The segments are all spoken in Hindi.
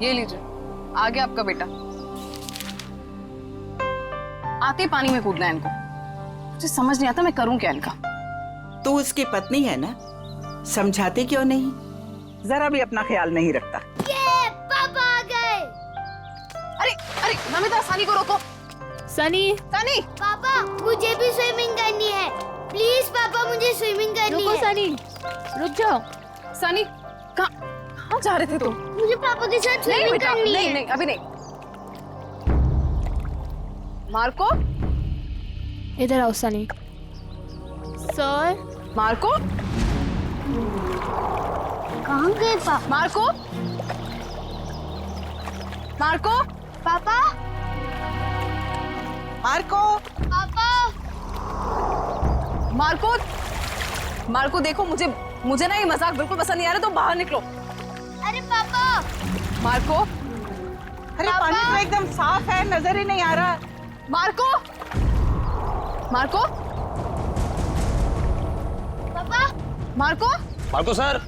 ये लीजिए, आ गया आपका बेटा। आते ही पानी में कूदना है इनको। मुझे समझ नहीं आता मैं करूं क्या इनका। तू उसकी पत्नी है ना, समझाती क्यों नहीं? जरा भी अपना ख्याल नहीं रखता। ये पापा आ गए। अरे अरे नमिता, सनी को रोको। सनी, सनी, पापा मुझे भी स्विमिंग करनी है। प्लीज पापा, मुझे स्विमिंग करनी रुको है। सनी, रुक जाओ। सनी, कहाँ जा रहे थे तुम? मुझे पापा के साथ नहीं स्विमिंग बेटा, करनी नहीं है। नहीं, अभी नहीं। मार्को, इधर आओ सनी। सर, मार्को, कहाँ गए पापा? मार्को, मार्को, पापा, मार्को, पापा, मार्को, मार्को देखो, मुझे ना ये मजाक बिल्कुल पसंद नहीं आ रहा, तो बाहर निकलो। अरे पापा, मार्को, अरे पानी तो एकदम साफ है, नजर ही नहीं आ रहा। मार्को, मार्को, पापा, मार्को, मार्को सर,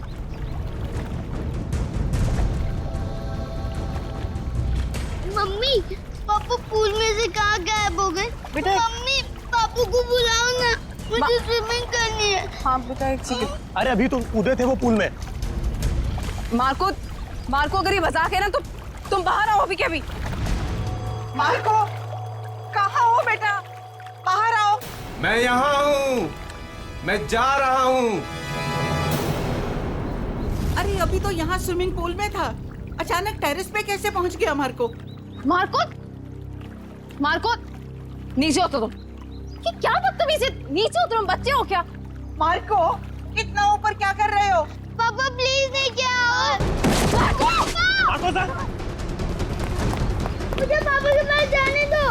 मम्मी, पापा पूल में से कहाँ गायब हो गए? बेटा, मम्मी, पापा को बुलाओ ना, मुझे स्विमिंग करनी है। हाँ बेटा, एक सेकंड। अरे अभी तो कूदे थे वो पूल में। मार्को, मार्को, अगर ये मजाक है ना तो तुम बाहर आओ अभी के अभी। मार्को, कहाँ हो बेटा? बाहर आओ। मैं यहाँ हूँ, मैं जा रहा हूँ। अरे अभी तो यहाँ स्विमिंग पूल में था, अचानक टेरेस पे कैसे पहुँच गया मार्को? मार्को, मार्को, नीचे उतरो तुम। ये क्या बदतमीजी है? नीचे उतरो, बच्चे हो क्या? मार्को, इतना ऊपर क्या कर रहे हो? पापा प्लीज नहीं क्या? मार्को, मार्को सर, मुझे पापा के पास जाने दो।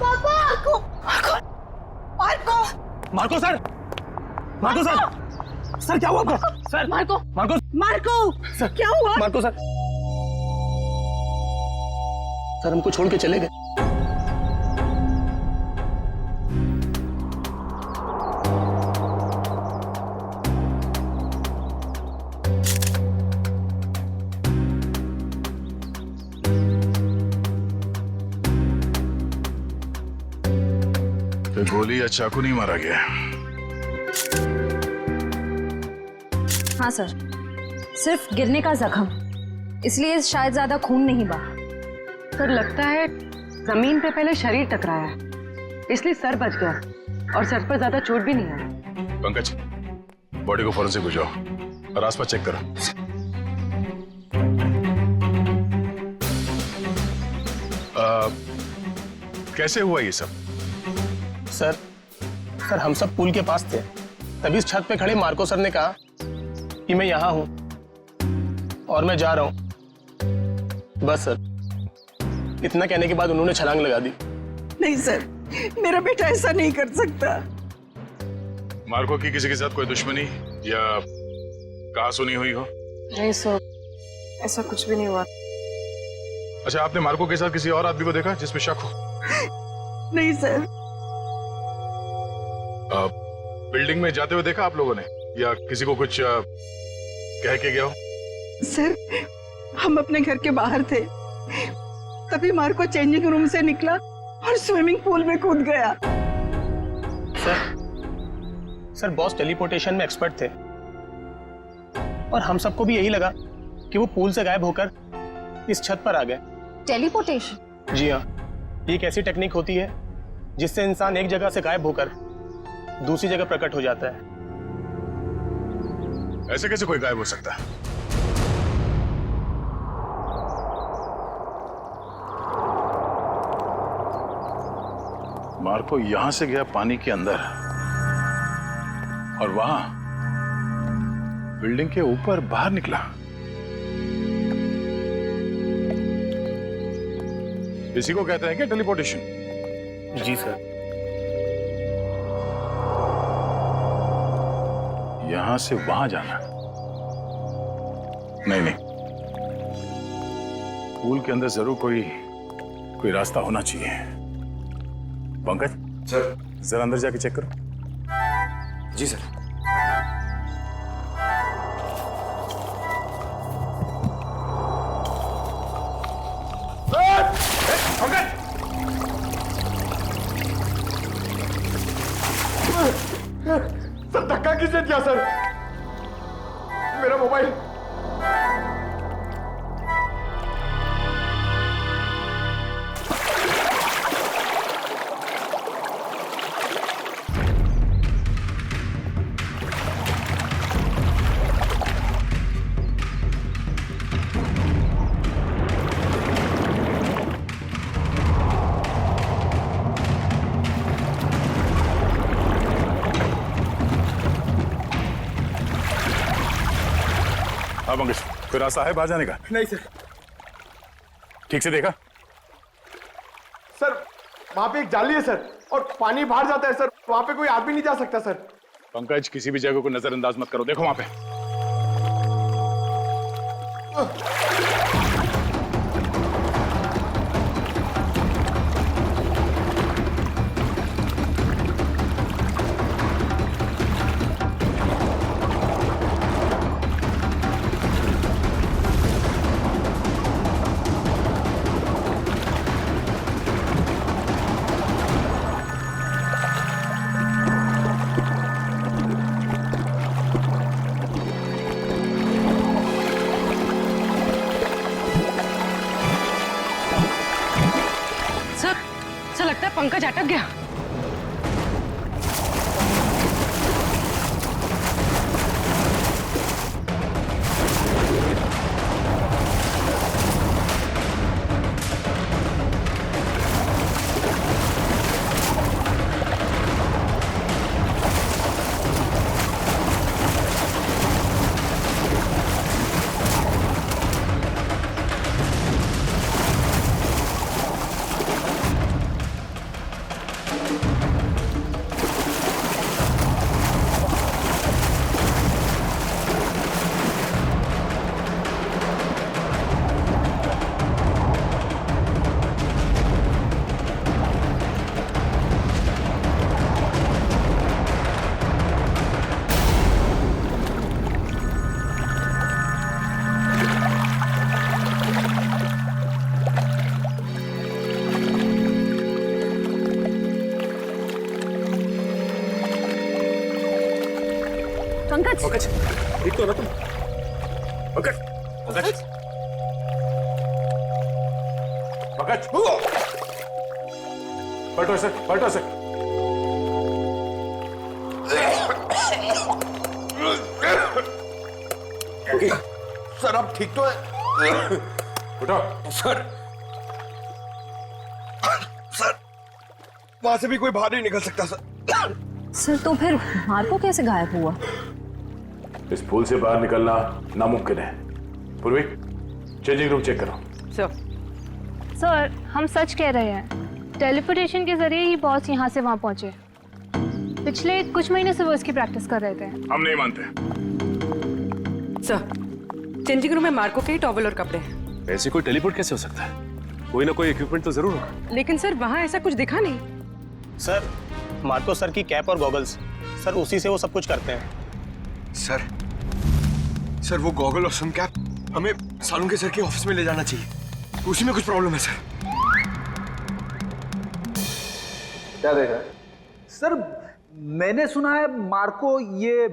पापा, Marco, Marco, Marco sir, Marco sir, sir क्या हुआ आपको? Sir, Marco, Marco, Marco, sir क्या हुआ? मार्को सर, सर हमको छोड़ के चले गए। तो गोली या चाकू नहीं मारा गया? हाँ सर, सिर्फ गिरने का जख्म, इसलिए शायद ज्यादा खून नहीं बहा। सर लगता है जमीन पे पहले शरीर टकराया है, इसलिए सर बच गया और सर पर ज्यादा चोट भी नहीं आई। पंकज, बॉडी को फॉरेंसिक भिजवाओ और आसपास चेक करो। कैसे हुआ ये सब? सर, सर हम सब पुल के पास थे, तभी इस छत पे खड़े मार्को सर ने कहा कि मैं यहाँ हूँ और मैं जा रहा हूँ। बस सर, इतना कहने के बाद उन्होंने छलांग लगा दी। नहीं सर, मेरा बेटा ऐसा नहीं कर सकता। मार्को की किसी के साथ कोई दुश्मनी या कहा सुनी हुई हो? नहीं सर, ऐसा कुछ भी नहीं हुआ। अच्छा, आपने मार्को के साथ किसी और आदमी को देखा जिसमें शक हो? नहीं सर। बिल्डिंग में जाते हुए देखा आप लोगों ने, या किसी को कुछ कह के गया हो? सर, हम अपने घर के बाहर थे, तभी मार्को चेंजिंग रूम से निकला और स्विमिंग पूल में कूद गया। सर बॉस टेलीपोर्टेशन में एक्सपर्ट थे और हम सबको भी यही लगा कि वो पूल से गायब होकर इस छत पर आ गए। टेलीपोर्टेशन? जी हाँ, ये एक ऐसी टेक्निक होती है जिससे इंसान एक जगह से गायब होकर दूसरी जगह प्रकट हो जाता है। ऐसे कैसे कोई गायब हो सकता है? मार्को यहां से गया पानी के अंदर और वहां बिल्डिंग के ऊपर बाहर निकला। इसी को कहते हैं क्या टेलीपोर्टेशन? जी सर। यहां से वहां जाना? नहीं नहीं, पूल के अंदर जरूर कोई रास्ता होना चाहिए। पंकज सर। जरा अंदर जाके चेक करो। जी सर। किसने दिया सर? मेरा मोबाइल। हाँ पंकज, कोई रास्ता है बाहर जाने का? नहीं सर। ठीक से देखा? सर वहां पे एक जाली है सर, और पानी बाहर जाता है सर, वहां पे कोई आदमी नहीं जा सकता सर। पंकज, किसी भी जगह को नजरअंदाज मत करो, देखो वहां पे। सर लगता है पंकज अटक गया। पंकज, पंकज, ठीक तो ना तुम? पंकज, पंकज, पंकज, पलटो सर, पलटो सर। सर अब ठीक तो है? उठो। सर सर वहां से भी कोई बाहर नहीं निकल सकता सर। सर तो फिर मार्को कैसे गायब हुआ? इस पुल से बाहर निकलना नामुमकिन है। पूर्वी, चेंजिंग रूम चेक करो। सर, हम सच कह रहे हैं। टेलीपोर्टेशन के जरिए ही बॉस यहाँ से वहाँ पहुँचे। पिछले कुछ महीने से वो इसकी प्रैक्टिस कर रहे थे। हम नहीं मानते। सर, चेंजिंग रूम में मार्को के ही टॉवल और कपड़े हैं। ऐसे कोई टेलीपोर्ट कैसे हो सकता है? कोई ना कोई इक्विपमेंट तो जरूर होगा। लेकिन सर वहाँ ऐसा कुछ दिखा नहीं। सर, मार्को सर की कैप और गॉगल्स, सर उसी से वो सब कुछ करते हैं। सर वो गॉगल और सन कैप हमें सालुंके सर के ऑफिस में ले जाना चाहिए। उसी में कुछ प्रॉब्लम है सर। क्या देखा? सर मैंने सुना है मार्को ये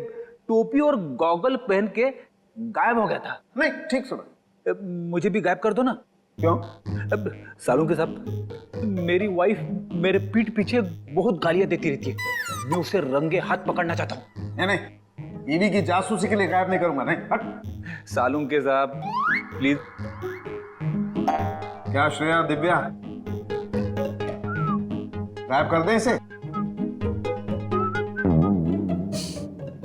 टोपी और गॉगल पहन के गायब हो गया था। नहीं, ठीक सुना। मुझे भी गायब कर दो ना। क्यों? अब सालुंके साहब, मेरी वाइफ मेरे पीठ पीछे बहुत गालियां देती रहती है। मैं उसे रंगे हाथ पकड़ना चाहता हूँ। नहीं, बीवी की जासूसी के लिए गायब नहीं करूंगा। नहीं, हट। सालुंके साहब प्लीज। क्या श्रेया, दिव्या, गायब कर दें इसे?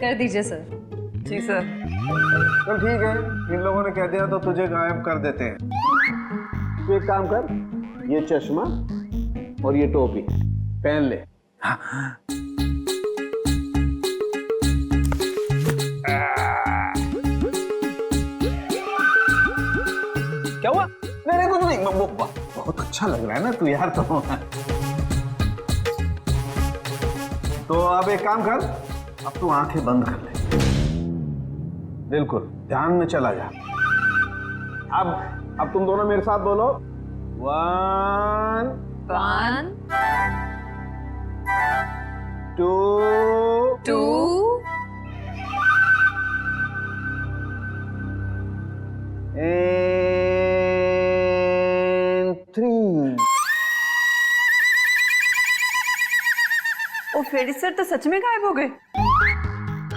कर दीजिए सर। जी सर। चल ठीक है, इन लोगों ने कह दिया तो तुझे गायब कर देते हैं। तू एक काम कर, ये चश्मा और ये टोपी पहन ले। क्या हुआ? नहीं कुछ नहीं, बहुत अच्छा लग रहा है ना तू यार। तो अब एक काम कर, अब तू आंखें बंद कर ले, बिल्कुल ध्यान में चला जा। अब तुम दोनों मेरे साथ बोलो, 1 2 2 फ्रेडी सर तो सच में गायब हो गए।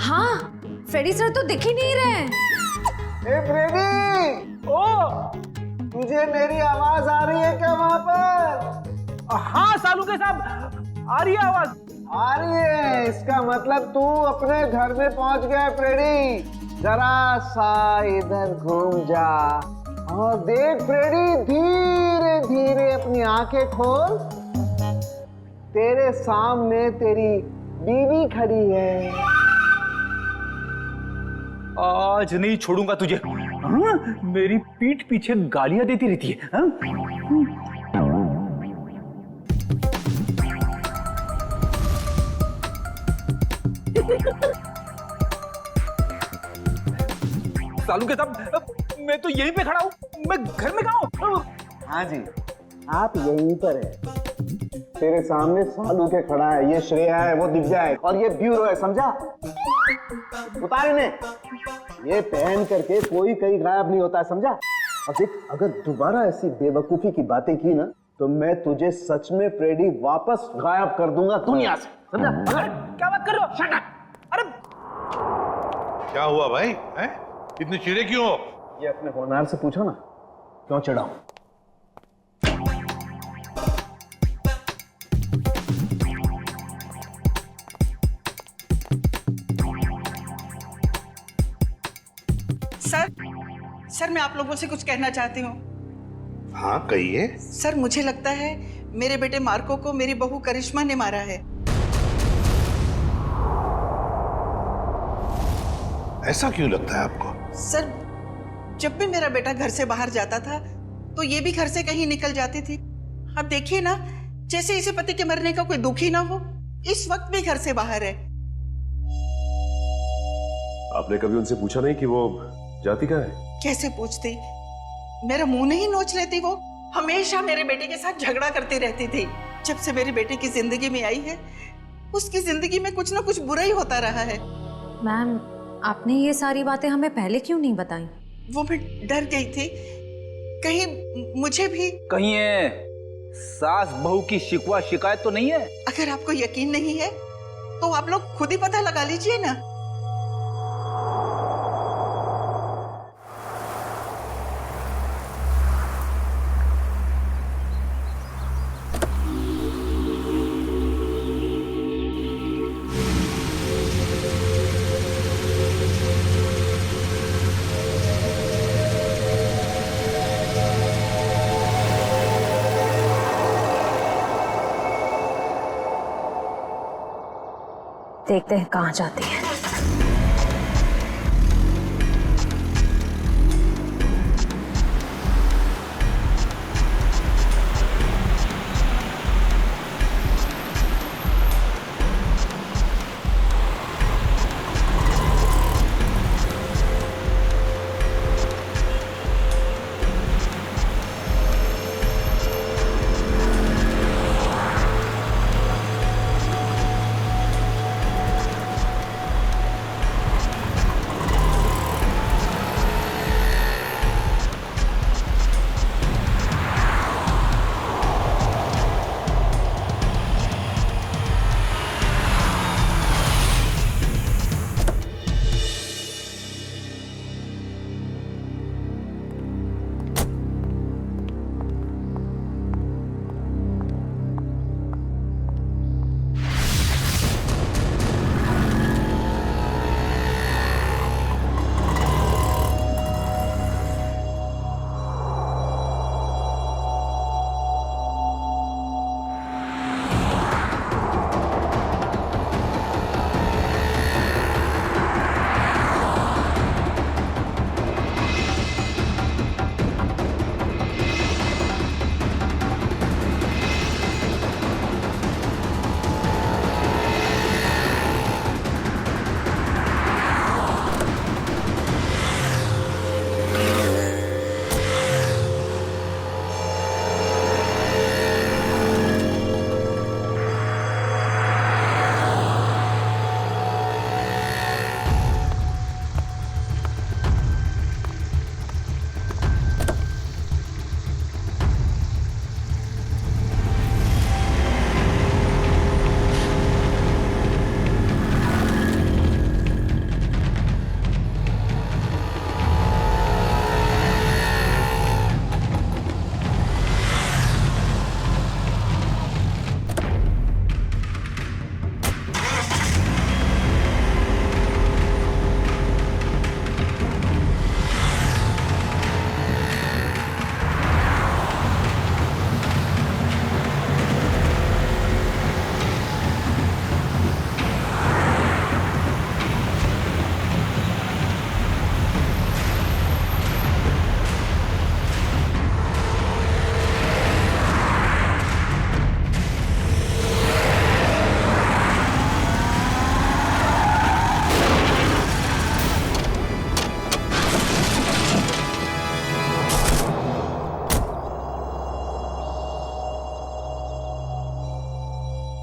हाँ, फ्रेडी सर तो दिख ही नहीं रहे हैं। ए फ्रेडी, ओ तुझे मेरी आवाज आ रही है क्या वहां पर? हाँ सालू के साहब, आ रही है आवाज। आ रही है, इसका मतलब तू अपने घर में पहुंच गया फ्रेडी। जरा सा इधर घूम जा और देख फ्रेडी, धीरे धीरे अपनी आंखें खोल। तेरे सामने तेरी बीवी खड़ी है। आज नहीं छोड़ूंगा तुझे। हाँ? मेरी पीठ पीछे गालियां देती रहती है। हाँ? सालू के साहब, मैं तो यहीं पे खड़ा हूँ, मैं घर में कहाँ हूँ? हाँ जी, आप यहीं पर है। तेरे सामने सालू के खड़ा है, ये श्रेया है, वो दिव्या है और ये ब्यूरो है, समझा? उतार इन्हें। ये पहन करके कोई कहीं गायब नहीं होता है, समझा? और देख, अगर दोबारा ऐसी बेवकूफी की बातें की ना तो मैं तुझे सच में फ्रेडी वापस गायब कर दूंगा दुनिया से, समझा? क्या बात कर रहे हो? Shut up! अरे क्या हुआ भाई? हैं? इतने चिड़े क्यों हो? ये अपने होनहार से पूछो ना, क्यों चिढ़ाऊं? सर मैं आप लोगों से कुछ कहना चाहती हूँ। हाँ कहिए। सर मुझे लगता है मेरे बेटे मार्को को मेरी बहू करिश्मा ने मारा है। ऐसा क्यों लगता है आपको? सर जब भी मेरा बेटा घर से बाहर जाता था तो ये भी घर से कहीं निकल जाती थी। अब देखिए ना, जैसे इसे पति के मरने का कोई दुख ही ना हो, इस वक्त भी घर से बाहर है। आपने कभी उनसे पूछा नहीं कि वो जाती कहाँ है? कैसे पूछती, मेरा मुंह नहीं नोच लेती। वो हमेशा मेरे बेटे के साथ झगड़ा करती रहती थी। जब से मेरे बेटे की जिंदगी में आई है, उसकी जिंदगी में कुछ ना कुछ बुरा ही होता रहा है। मैम, आपने ये सारी बातें हमें पहले क्यों नहीं बताई? वो मैं डर गई थी, कहीं मुझे भी कहीं है सास बहू की शिकवा शिकायत तो नहीं है? अगर आपको यकीन नहीं है तो आप लोग खुद ही पता लगा लीजिए ना। देखते हैं कहाँ जाती है।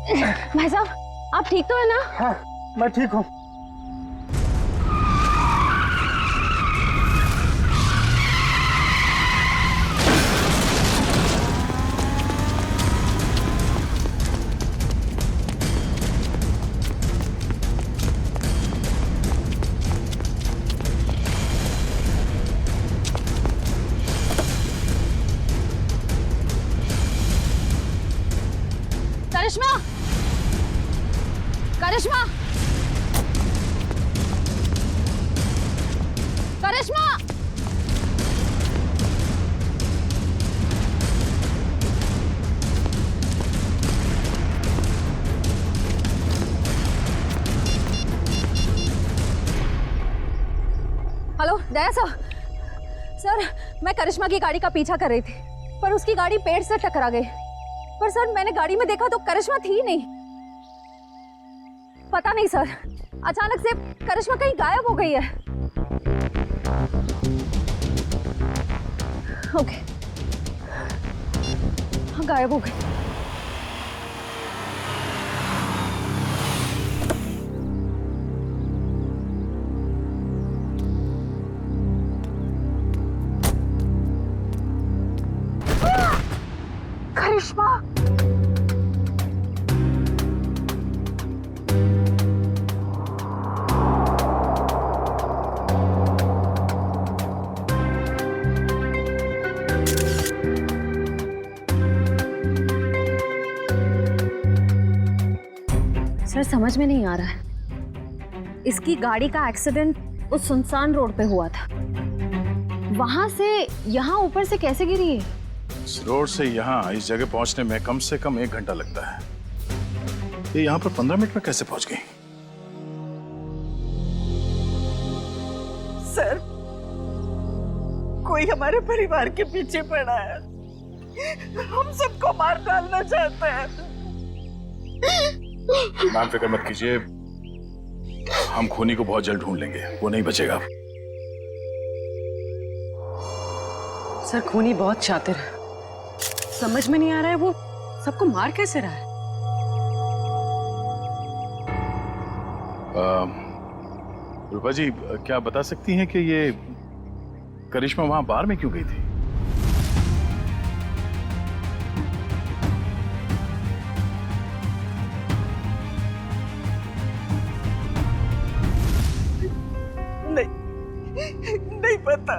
भाई साहब, आप ठीक तो है ना? हाँ, मैं ठीक हूँ। करिश्मा, करिश्मा, करिश्मा, हेलो दया सर, मैं करिश्मा की गाड़ी का पीछा कर रही थी, पर उसकी गाड़ी पेड़ से टकरा गई। पर सर, मैंने गाड़ी में देखा तो करिश्मा थी नहीं। पता नहीं सर, अचानक से करिश्मा कहीं गायब हो गई है। ओके, हाँ, गायब हो गई। करिश्मा, सर समझ में नहीं आ रहा है। इसकी गाड़ी का एक्सीडेंट उस सुनसान रोड पे हुआ था, वहां से यहाँ ऊपर से कैसे गिरी है? इस रोड से यहाँ इस जगह पहुंचने में कम से कम 1 घंटा लगता है। ये यहाँ पर 15 मिनट में कैसे पहुंच गई? सर, कोई हमारे परिवार के पीछे पड़ा है, हम सबको मार डालना चाहता है। मैम फिक्र मत कीजिए, हम खूनी को बहुत जल्द ढूंढ लेंगे, वो नहीं बचेगा। सर खूनी बहुत शातिर है, समझ में नहीं आ रहा है वो सबको मार कैसे रहा है। रूपा जी, क्या बता सकती हैं कि ये करिश्मा वहां बार में क्यों गई थी? नहीं पता।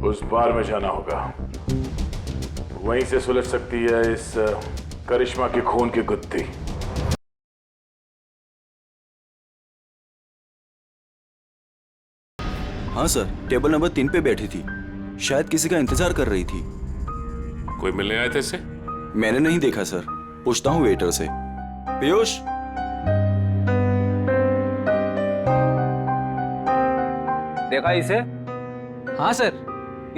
उस बार में जाना होगा, वहीं से सुलझ सकती है इस करिश्मा के खून की गुत्थी। हाँ सर, टेबल नंबर 3 पे बैठी थी, शायद किसी का इंतजार कर रही थी। कोई मिलने आए थे इससे? मैंने नहीं देखा सर, पूछता हूँ वेटर से। पीयूष, देखा इसे? हाँ सर,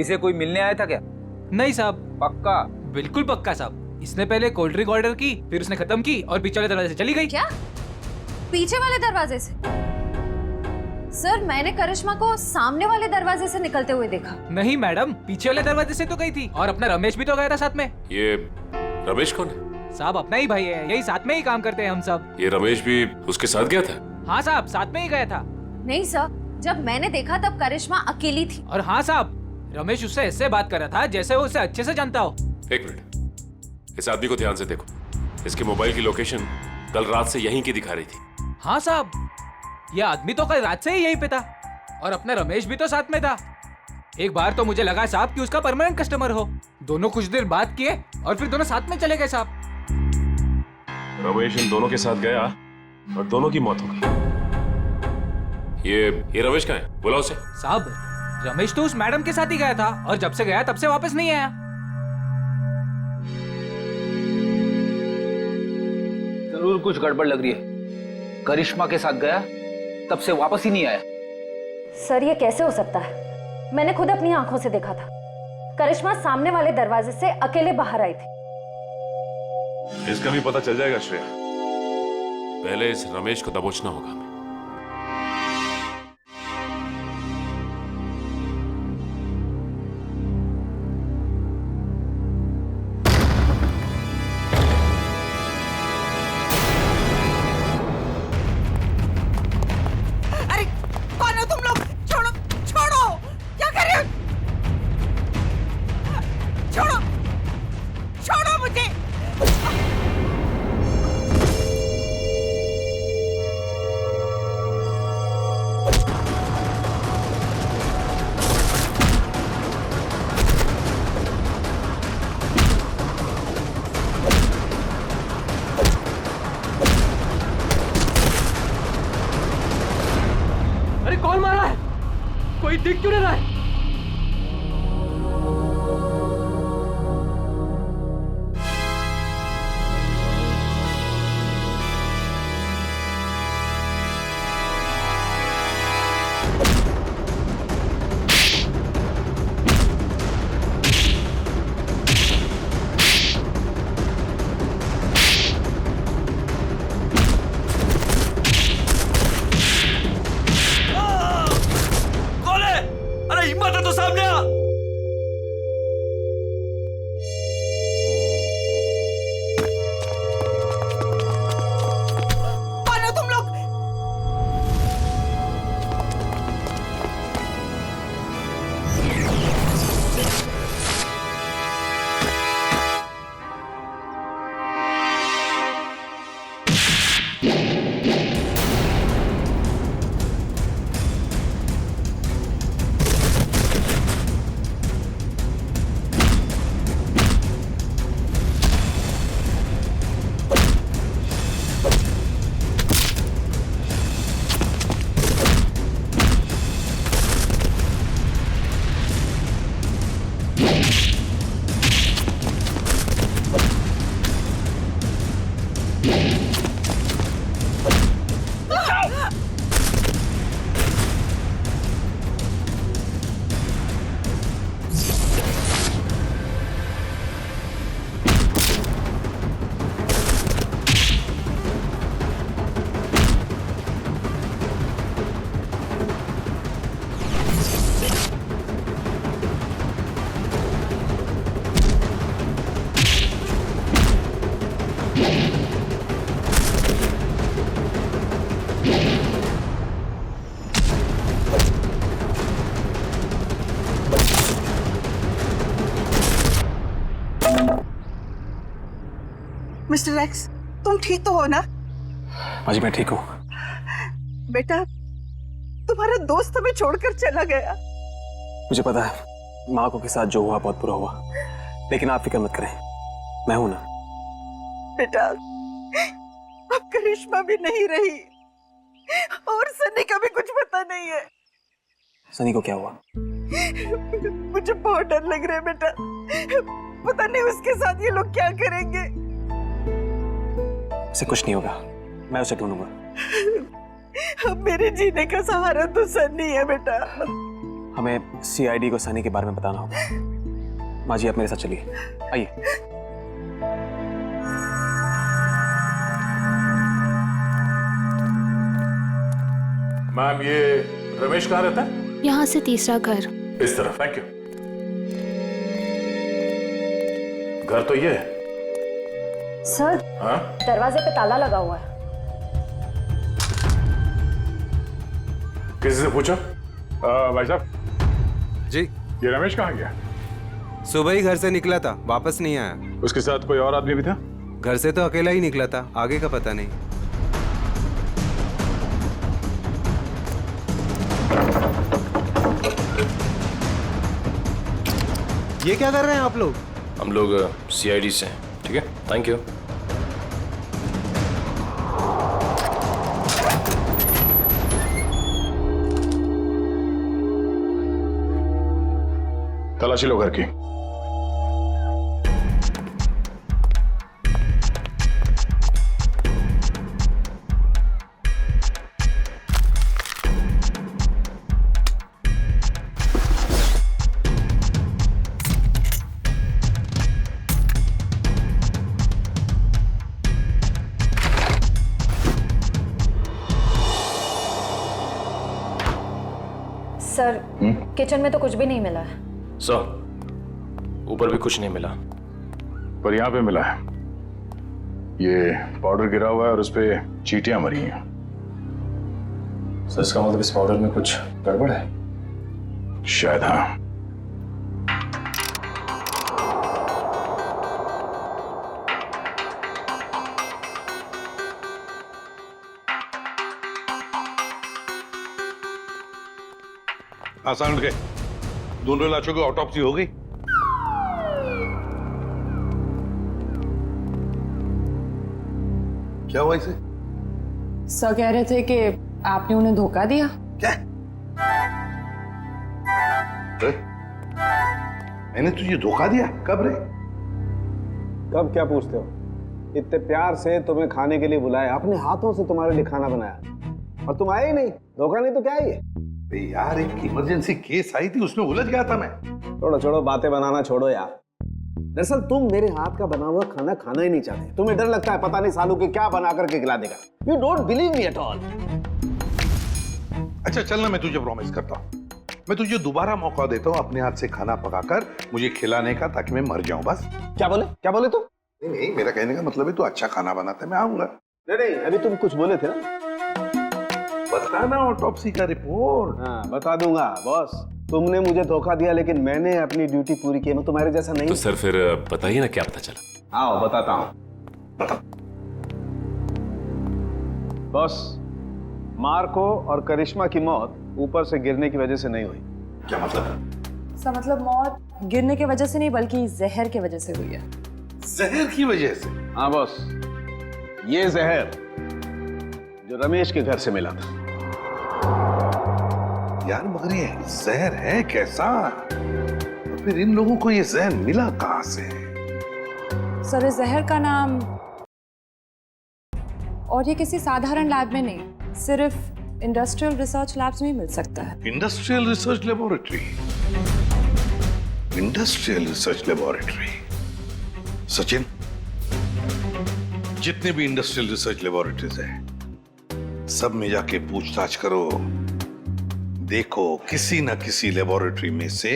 इसे कोई मिलने आया था क्या? नहीं साहब। पक्का? बिल्कुल पक्का साहब। इसने पहले कोल्ड ड्रिंक ऑर्डर की, फिर उसने खत्म की और पीछे वाले दरवाजे से चली गई। क्या? पीछे वाले दरवाजे से? सर, मैंने करिश्मा को सामने वाले दरवाजे से निकलते हुए देखा। नहीं मैडम, पीछे वाले दरवाजे से तो गई थी, और अपना रमेश भी तो गया था साथ में। ये रमेश कौन है? साहब अपना ही भाई है, यही साथ में ही काम करते हैं हम सब। ये रमेश भी उसके साथ गया था? हाँ साहब, साथ में ही गया था। नहीं सर, जब मैंने देखा तब करिश्मा अकेली थी। और हाँ साहब, रमेश उससे ऐसे बात कर रहा था जैसे वो उसे अच्छे से जानता हो। 1 मिनट, इस आदमी को ध्यान से देखो। इसके मोबाइल की लोकेशन कल रात से यहीं की दिखा रही थी। हाँ साहब, ये आदमी तो कल रात से ही यहीं पे था, और अपना रमेश भी तो साथ में था। एक बार तो मुझे लगा साहब कि उसका परमानेंट कस्टमर हो। दोनों कुछ देर बात किए और फिर दोनों साथ में चले गए साहब। रमेश इन दोनों के साथ गया और दोनों की मौत हो गई। ये रमेश कहाँ है? बुलाओ उसे। साहब, रमेश तो उस मैडम के साथ ही गया था, और जब से गया तब से वापस नहीं आया। जरूर कुछ गड़बड़ लग रही है। करिश्मा के साथ गया, तब से वापस ही नहीं आया। सर, ये कैसे हो सकता है? मैंने खुद अपनी आंखों से देखा था। करिश्मा सामने वाले दरवाजे से अकेले बाहर आई थी। इसका भी पता चल जाएगा श्रेया। पहले इस रमेश को दबोचना होगा हमें। मिस्टर एक्स, तुम ठीक तो हो ना? माँ जी मैं ठीक हूँ। बेटा, तुम्हारा दोस्त हमें छोड़कर चला गया। मुझे पता है माँ को के साथ जो हुआ बहुत बुरा हुआ, लेकिन आप फिक्र मत करें, मैं हूं ना। बेटा, अब करिश्मा भी नहीं रही और सनी का भी कुछ पता नहीं है। सनी को क्या हुआ? मुझे बहुत डर लग रहा है बेटा, पता नहीं उसके साथ ये लोग क्या करेंगे। उसे कुछ नहीं होगा, मैं उसे ढूंढूंगा। अब मेरे जीने का सहारा तो सनी है बेटा। हमें सीआईडी को सनी के बारे में बताना होगा। माँ जी आप मेरे साथ चलिए, आइए। मैम, ये रमेश कहाँ रहता है? यहाँ से तीसरा घर। इस तरफ। Thank you. घर तो ये है। सर, हाँ? दरवाजे पे ताला लगा हुआ है। किसी से पूछा? भाई साहब जी, ये रमेश कहाँ गया? सुबह ही घर से निकला था, वापस नहीं आया। उसके साथ कोई और आदमी भी था? घर से तो अकेला ही निकला था, आगे का पता नहीं। ये क्या कर रहे हैं आप लोग? हम लोग सीआईडी से हैं। ठीक है, थैंक यू। तलाशी लो घर की। सर, किचन में तो कुछ भी नहीं मिला है। सर, ऊपर भी कुछ नहीं मिला, पर यहाँ पे मिला है। ये पाउडर गिरा हुआ है और उस पे चींटियां मरी हैं। सर, इसका मतलब इस पाउडर में कुछ गड़बड़ है? शायद हाँ। आसान के दोनों लाशों की ऑटोप्सी हो गई। क्या हुआ इसे? सर कह रहे थे कि आपने उन्हें धोखा दिया। क्या? मैंने तुझे धोखा दिया? कब रे? कब क्या पूछते हो? इतने प्यार से तुम्हें खाने के लिए बुलाया, अपने हाथों से तुम्हारे लिए खाना बनाया और तुम आए ही नहीं। धोखा नहीं तो क्या है ये? यार एक इमरजेंसी केस आई थी, उसमें उलझ गया था मैं। छोड़ो छोड़ो, बातें बनाना छोड़ो यार। दरअसल तुम मेरे हाथ का बना हुआ खाना खाना ही नहीं चाहते। तुम्हें डर लगता है पता नहीं सालू के क्या बना करके खिला देगा। You don't believe me at all. अच्छा चल ना, मैं तुझे प्रॉमिस करता हूँ, मैं तुझे दोबारा मौका देता हूँ अपने हाथ से खाना पकाकर मुझे खिलाने का, ताकि मैं मर जाऊं बस। क्या बोले? क्या बोले तुम? नहीं, मेरा कहने का मतलब है तू अच्छा खाना बनाता है, मैं आऊंगा। नहीं, अभी तुम कुछ बोले थे ना। बताना ऑटोप्सी का रिपोर्ट। हाँ बता दूंगा बॉस। तुमने मुझे धोखा दिया, लेकिन मैंने अपनी ड्यूटी पूरी की। मैं तुम्हारे जैसा नहीं। तो सर फिर बताइए ना, क्या पता चला? आओ बताता हूँ। बॉस, मार्को और करिश्मा की मौत ऊपर से गिरने की वजह से नहीं हुई। क्या मतलब? इसका मतलब मौत गिरने की वजह से नहीं, बल्कि जहर की वजह से हुई है। जहर की वजह से? हाँ बॉस, ये जहर जो रमेश के घर से मिला था। यार मगर ये जहर है कैसा? तो फिर इन लोगों को ये जहर मिला कहां से? सर, इस जहर का नाम, और ये किसी साधारण लैब में नहीं, सिर्फ इंडस्ट्रियल रिसर्च लैब्स में ही मिल सकता है। Industrial research laboratory? Industrial research laboratory? Sachin, जितने भी इंडस्ट्रियल रिसर्च लेबोरेटरीज हैं, सब में जाके पूछताछ करो। देखो किसी न किसी लेबोरेटरी में से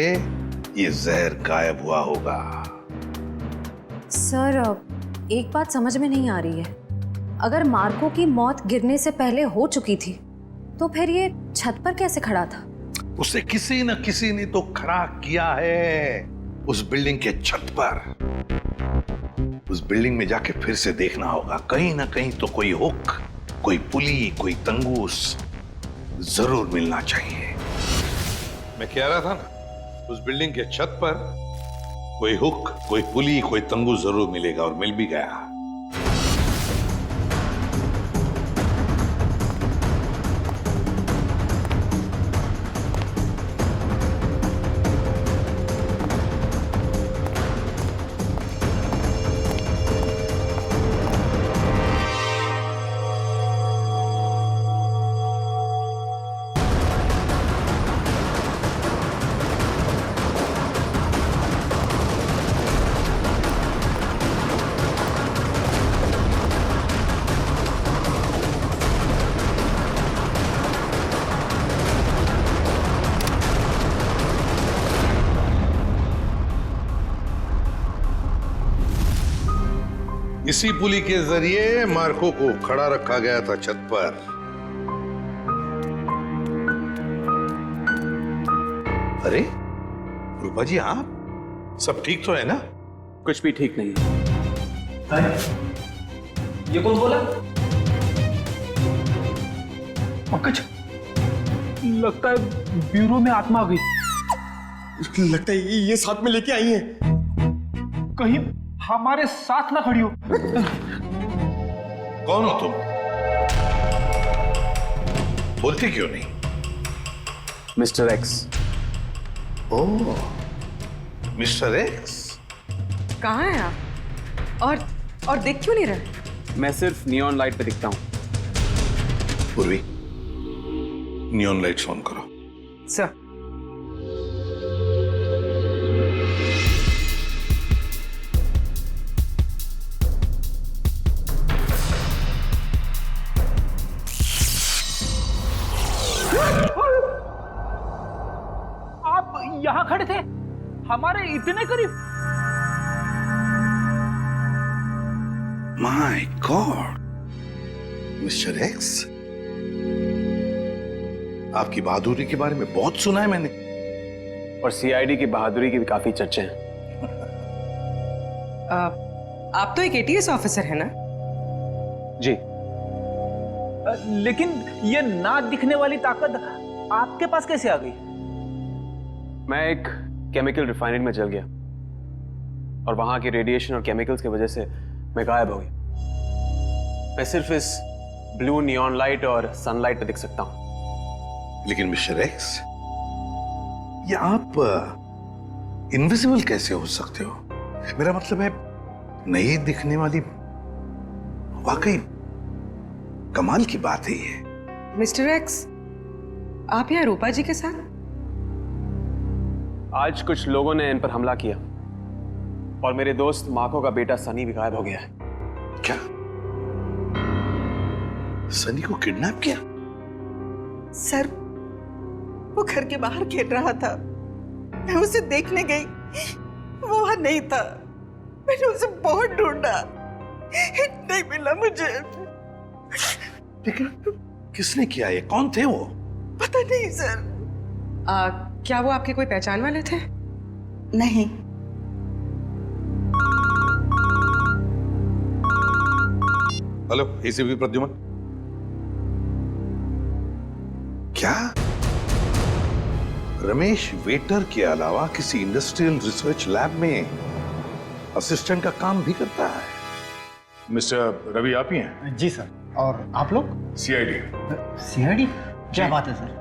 ये जहर गायब हुआ होगा। सर, एक बात समझ में नहीं आ रही है। अगर मार्को की मौत गिरने से पहले हो चुकी थी, तो फिर ये छत पर कैसे खड़ा था? उसे किसी न किसी ने तो खड़ा किया है उस बिल्डिंग के छत पर। उस बिल्डिंग में जाके फिर से देखना होगा। कहीं ना कहीं तो कोई हुक, कोई पुली, कोई तंगूस जरूर मिलना चाहिए। मैं कह रहा था ना, उस बिल्डिंग के छत पर कोई हुक, कोई पुली, कोई तंगूस जरूर मिलेगा, और मिल भी गया। इसी पुली के जरिए मार्को को खड़ा रखा गया था छत पर। अरे रूपा जी, आप सब ठीक तो है ना? कुछ भी ठीक नहीं है। ये कौन बोला? पंकज, लगता है ब्यूरो में आत्मा आ गई। लगता है ये साथ में लेके आई हैं। कहीं हमारे साथ ना खड़ी हो। कौन हो तुम? बोलते क्यों नहीं? Mister X. ओह, मिस्टर एक्स। कहाँ हैं आप? और दिख क्यों नहीं रहे? मैं सिर्फ नियॉन लाइट पे दिखता हूँ। पूर्वी, नियॉन लाइट्स ऑन करो। सर। आप यहां खड़े थे, हमारे इतने करीब। माय गॉड, मिस्टर एक्स, आपकी बहादुरी के बारे में बहुत सुना है मैंने। और सीआईडी की बहादुरी की भी काफी चर्चे हैं। आप तो एक एटीएस ऑफिसर है ना? जी। लेकिन ये ना दिखने वाली ताकत आपके पास कैसे आ गई? मैं एक केमिकल रिफाइनरी में जल गया और वहां के रेडिएशन और केमिकल्स की वजह से मैं गायब हो गया। मैं सिर्फ इस ब्लू नियॉन लाइट और सनलाइट पे दिख सकता हूं। लेकिन मिस्टर एक्स, ये आप इनविजिबल कैसे हो सकते हो? मेरा मतलब है, नहीं दिखने वाली वाकई कमाल की बात है ये। मिस्टर एक्स, आप यहाँ रूपा जी के साथ? आज कुछ लोगों ने इन पर हमला किया और मेरे दोस्त मार्को का बेटा सनी भी गायब हो गया है। क्या? सनी को किडनैप किया? सर, वो घर के बाहर खेल रहा था, मैं उसे देखने गई, वो वहां नहीं था। मैंने उसे बहुत ढूंढा, नहीं मिला मुझे। लेकिन किसने किया ये? कौन थे वो? पता नहीं सर। क्या वो आपके कोई पहचान वाले थे? नहीं। Hello, ACP Pradyuman. क्या रमेश वेटर के अलावा किसी इंडस्ट्रियल रिसर्च लैब में असिस्टेंट का काम भी करता है? मिस्टर रवि आप ही हैं? जी सर। और आप लोग? सीआईडी। सीआईडी? क्या बात है सर?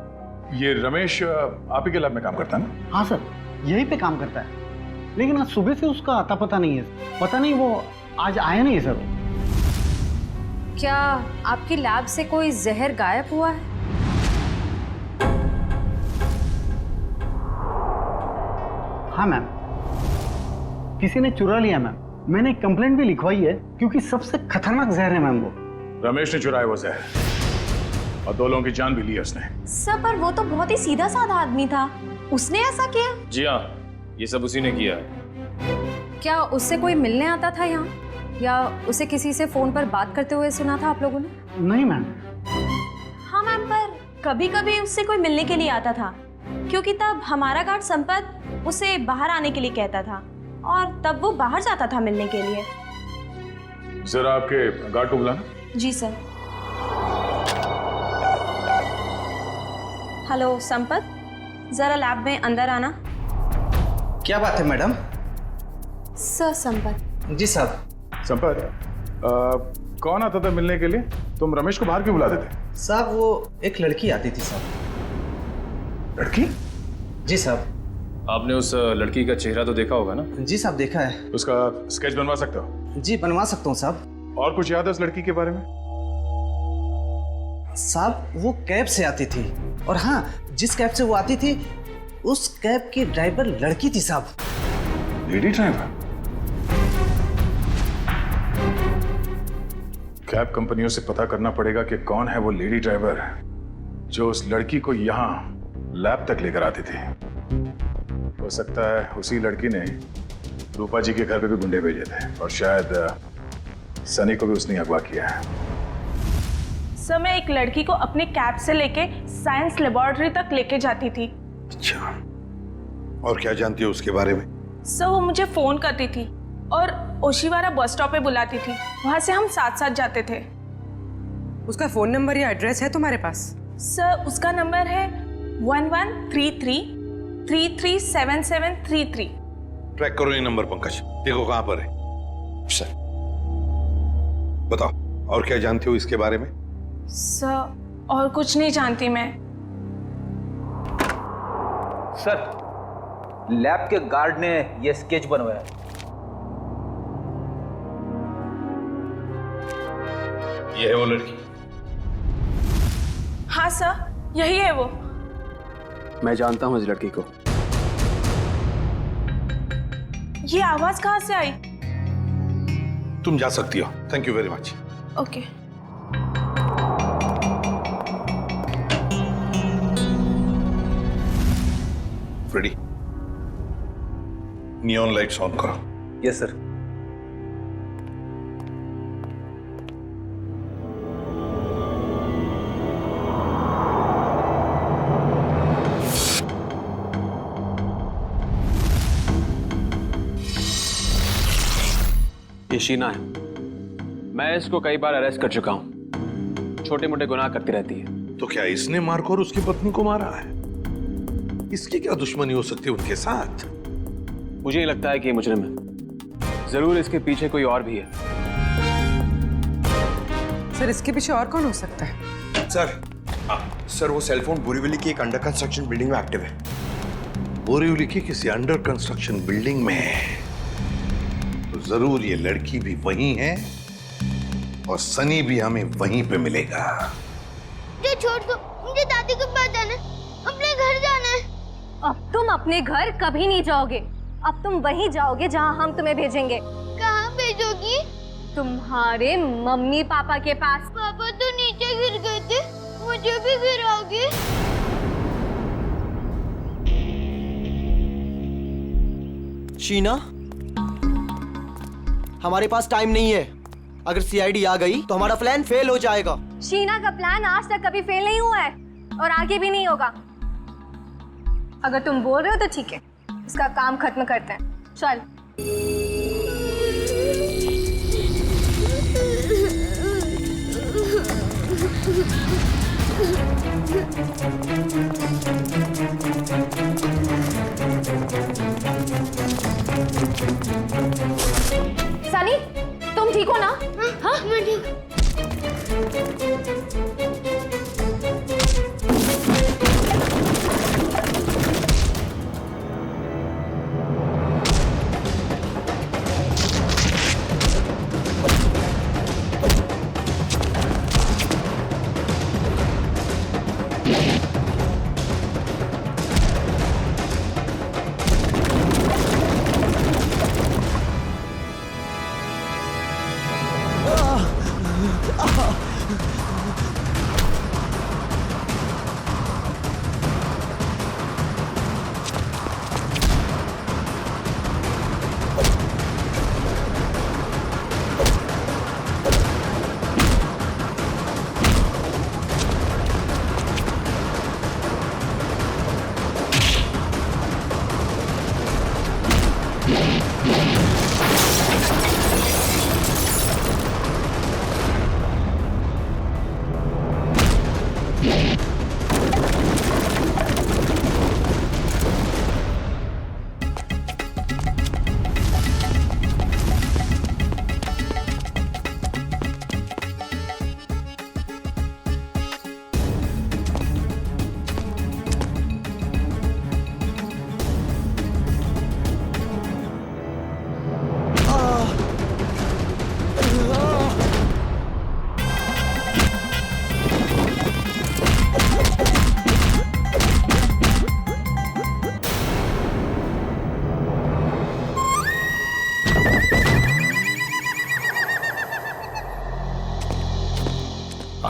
ये रमेश आप ही के लैब में काम करता है ना? हाँ सर, यहीं पे काम करता है, लेकिन आज सुबह से उसका आता पता नहीं है। पता नहीं वो आज आया नहीं है सर। क्या आपकी लैब से कोई जहर गायब हुआ है? हाँ मैम, किसी ने चुरा लिया मैम। मैंने कंप्लेंट भी लिखवाई है, क्योंकि सबसे खतरनाक जहर है मैम वो। रमेश ने चुराया वो जहर और 2 लोगों की जान भी ली है उसने। सर, पर वो तो बहुत ही सीधा साधा आदमी था, उसने ऐसा किया? जी हाँ, ये सब उसी ने किया है। क्या उससे कोई मिलने आता था यहाँ, या उसे किसी से फोन पर बात करते हुए सुना था आप लोगों ने? नहीं मैम। हाँ मैम, पर कभी कभी उससे कोई मिलने के लिए आता था, क्योंकि तब हमारा गार्ड संपत उसे बाहर आने के लिए कहता था और तब वो बाहर जाता था मिलने के लिए। जरा आपके गार्ड को बुलाना। जी सर। हेलो संपत, जरा लैब में अंदर आना। क्या बात है मैडम? सर संपत। जी साहब। संपत, कौन आता था मिलने के लिए? तुम रमेश को बाहर क्यों बुलाते थे? साहब वो एक लड़की आती थी साहब। लड़की? जी साहब। आपने उस लड़की का चेहरा तो देखा होगा ना? जी साहब देखा है। उसका स्केच बनवा सकते हो? जी बनवा सकता हूँ साहब। और कुछ याद है उस लड़की के बारे में? साहब वो कैब से आती थी, और हाँ जिस कैब से वो आती थी उस कैब की ड्राइवर लड़की थी साहब। Lady driver? कैब कंपनियों से पता करना पड़ेगा कि कौन है वो लेडी ड्राइवर जो उस लड़की को यहाँ लैब तक लेकर आती थी। हो सकता है उसी लड़की ने रूपा जी के घर पे भी गुंडे भेजे थे, और शायद सनी को भी उसने अगवा किया है। सर मैं एक लड़की को अपने कैब से लेके साइंस लेबोरेटरी तक लेके जाती थी। अच्छा, और क्या जानती हो उसके बारे में? सर वो मुझे फोन करती थी और ओशिवारा बस स्टॉप पे बुलाती थी, वहां से हम साथ साथ जाते थे। उसका फोन नंबर या एड्रेस है तुम्हारे पास? सर उसका नंबर है 1133337733। ट्रैक करो ये नंबर पंकज, देखो कहां पर है। सर बताओ और क्या जानते हो इसके बारे में? सर और कुछ नहीं जानती मैं। सर लैब के गार्ड ने ये स्केच बनवाया। ये है वो लड़की? हाँ सर यही है वो। मैं जानता हूँ इस लड़की को। ये आवाज कहाँ से आई? तुम जा सकती हो। Thank you very much. Okay. Freddie, neon lights on करो। Yes sir. ये शीना है। मैं इसको कई बार अरेस्ट कर चुका हूं। छोटे मोटे गुनाह करती रहती है। तो क्या इसने मारकर और उसकी पत्नी को मारा है? इसकी क्या दुश्मनी हो सकती है उनके साथ? मुझे लगता है कि ये मुजरिम है। जरूर इसके पीछे कोई और भी है। सर इसके पीछे और कौन हो सकता है? सर वो सेलफोन बोरीवली की एक अंडर कंस्ट्रक्शन बिल्डिंग में एक्टिव है। बोरीवली की किसी अंडर कंस्ट्रक्शन बिल्डिंग में है तो जरूर ये लड़की भी वहीं है, और सनी भी हमें वहीं पे मिलेगा। मुझे छोड़ दो, मुझे दादी के पास जाना है, अपने घर जाना है। अब तुम अपने घर कभी नहीं जाओगे। अब तुम वहीं जाओगे जहां हम तुम्हें भेजेंगे। कहाँ भेजोगी? तुम्हारे मम्मी पापा के पास। पापा तो नीचे गिर गए थे, मुझे भी गिराओगे? शीना, हमारे पास टाइम नहीं है। अगर सीआईडी आ गई तो हमारा प्लान फेल हो जाएगा। शीना का प्लान आज तक कभी फेल नहीं हुआ है और आगे भी नहीं होगा। अगर तुम बोल रहे हो तो ठीक है, इसका काम खत्म करते हैं। चल। सनी, तुम ठीक हो ना? हाँ मैं ठीक।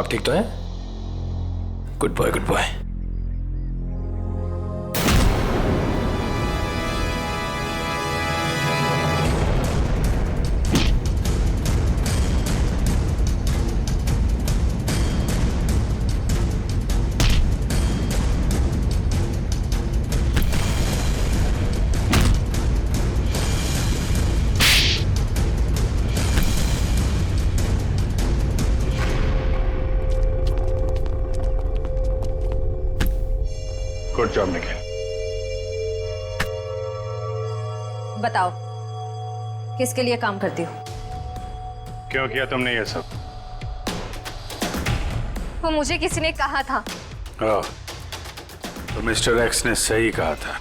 आप ठीक तो हैं? Good boy, good boy. Good job Nikhil. बताओ, किसके लिए काम करती हो? क्यों किया तुमने ये सब? वो मुझे किसी ने कहा था। तो मिस्टर एक्स ने सही कहा था।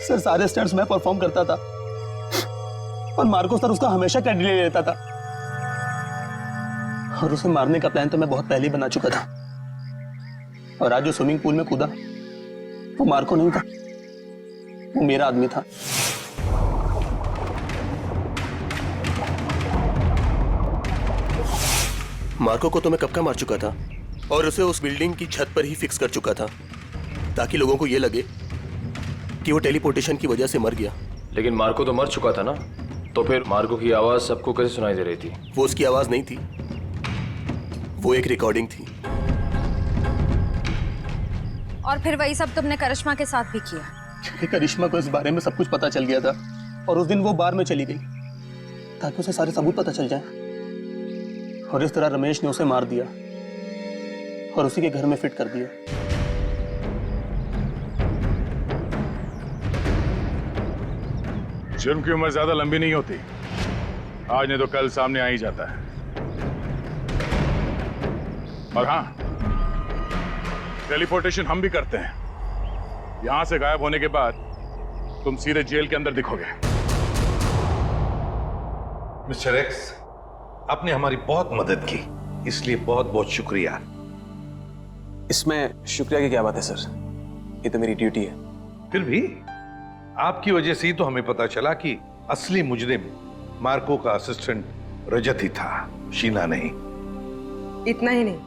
सर सारे स्टंट्स मैं परफॉर्म करता था और मार्को सर उसका हमेशा क्रेडिट ले लेता था। और उसे मारने का प्लान तो मैं बहुत पहले ही बना चुका था। और आज जो स्विमिंग पूल में कूदा वो मार्को नहीं था, वो मेरा आदमी था। मार्को को तो मैं कब का मार चुका था और उसे उस बिल्डिंग की छत पर ही फिक्स कर चुका था ताकि लोगों को यह लगे कि वो टेलीपोर्टेशन की वजह से मर गया। लेकिन मार्को तो मर चुका था ना, तो फिर मार्को की आवाज सबको कैसे सुनाई दे रही थी? वो उसकी आवाज नहीं थी, वो एक रिकॉर्डिंग थी। और फिर वही सब तुमने करिश्मा के साथ भी किया? क्योंकि करिश्मा को इस बारे में सब कुछ पता चल गया था और उस दिन वो बार में चली गई ताकि उसे सारे सबूत पता चल जाए। और इस तरह रमेश ने उसे मार दिया और उसी के घर में फिट कर दिया। जुर्म की उम्र ज्यादा लंबी नहीं होती, आज नहीं तो कल सामने आ ही जाता है। और हाँ, टेलीपोर्टेशन हम भी करते हैं। यहां से गायब होने के बाद तुम सीधे जेल के अंदर दिखोगे। मिस्टर एक्स, आपने हमारी बहुत मदद की, इसलिए बहुत बहुत शुक्रिया। इसमें शुक्रिया की क्या बात है सर, ये तो मेरी ड्यूटी है। फिर भी आपकी वजह से ही तो हमें पता चला कि असली मुजरिम मार्को का असिस्टेंट रजत ही था, शीना नहीं। इतना ही नहीं,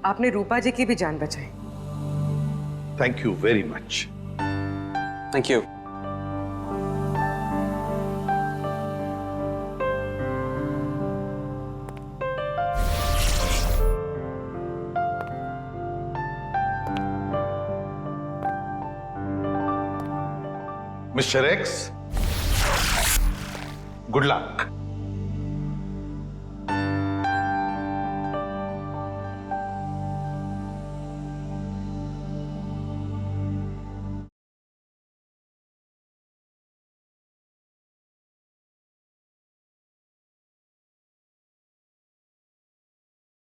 आपने रूपा जी की भी जान बचाई। Thank you very much. Thank you. Mister x, good luck.